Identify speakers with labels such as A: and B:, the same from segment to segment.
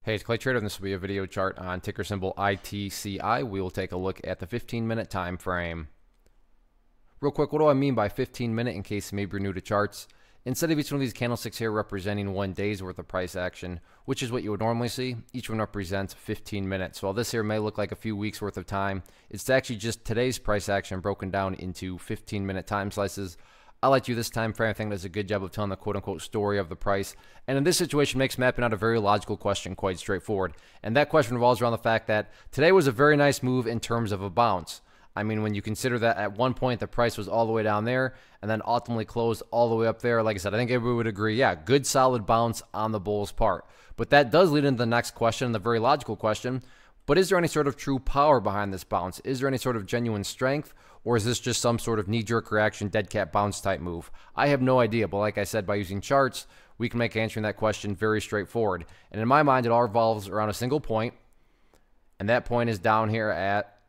A: Hey, it's Clay Trader, and this will be a video chart on ticker symbol ITCI. We will take a look at the 15-minute time frame. Real quick, what do I mean by 15-minute in case maybe you're new to charts? Instead of each one of these candlesticks here representing 1 day's worth of price action, which is what you would normally see, each one represents 15 minutes. So while this here may look like a few weeks worth of time, it's actually just today's price action broken down into 15-minute time slices. I like to use this time frame. I think does a good job of telling the quote-unquote story of the price. And in this situation, makes mapping out a very logical question quite straightforward. And that question revolves around the fact that today was a very nice move in terms of a bounce. I mean, when you consider that at one point the price was all the way down there and then ultimately closed all the way up there, like I said, I think everybody would agree, yeah, good solid bounce on the bull's part. But that does lead into the next question, the very logical question. But is there any sort of true power behind this bounce? Is there any sort of genuine strength? Or is this just some sort of knee-jerk reaction, dead cat bounce type move? I have no idea, but like I said, by using charts, we can make answering that question very straightforward. And in my mind, it all revolves around a single point, and that point is down here at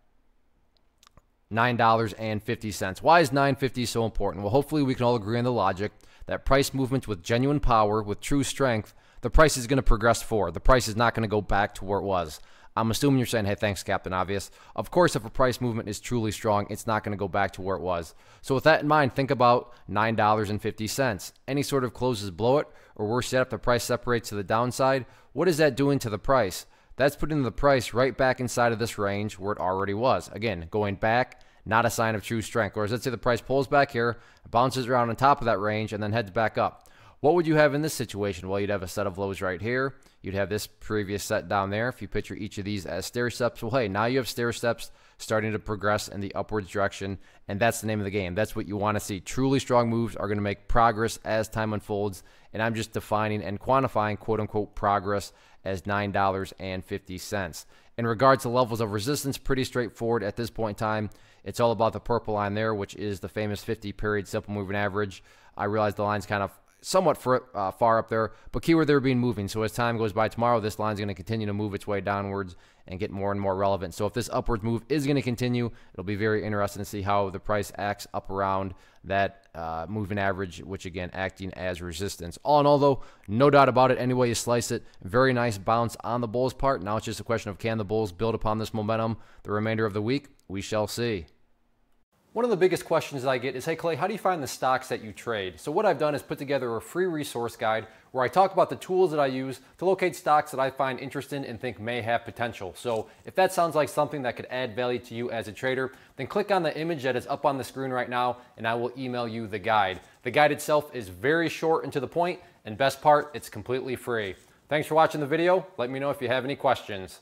A: $9.50. Why is $9.50 so important? Well, hopefully we can all agree on the logic that price movements with genuine power, with true strength, the price is going to progress forward. The price is not going to go back to where it was. I'm assuming you're saying, hey, thanks, Captain Obvious. Of course, if a price movement is truly strong, it's not going to go back to where it was. So with that in mind, think about $9.50. Any sort of closes below it, or worse yet, if the price separates to the downside, what is that doing to the price? That's putting the price right back inside of this range where it already was. Again, going back, not a sign of true strength. Whereas let's say the price pulls back here, bounces around on top of that range, and then heads back up. What would you have in this situation? Well, you'd have a set of lows right here. You'd have this previous set down there. If you picture each of these as stair steps, well, hey, now you have stair steps starting to progress in the upwards direction, and that's the name of the game. That's what you want to see. Truly strong moves are going to make progress as time unfolds, and I'm just defining and quantifying quote-unquote progress as $9.50. In regards to levels of resistance, pretty straightforward at this point in time. It's all about the purple line there, which is the famous 50-period simple moving average. I realize the line's kind of somewhat far up there, but keyword there being moving. So as time goes by tomorrow, this line's going to continue to move its way downwards and get more and more relevant. So if this upwards move is going to continue, it'll be very interesting to see how the price acts up around that moving average, which again, acting as resistance. All in all though, no doubt about it, any way you slice it, very nice bounce on the bulls part. Now it's just a question of can the bulls build upon this momentum the remainder of the week? We shall see. One of the biggest questions that I get is, hey Clay, how do you find the stocks that you trade? So what I've done is put together a free resource guide where I talk about the tools that I use to locate stocks that I find interesting and think may have potential. So if that sounds like something that could add value to you as a trader, then click on the image that is up on the screen right now and I will email you the guide. The guide itself is very short and to the point, and best part, it's completely free. Thanks for watching the video. Let me know if you have any questions.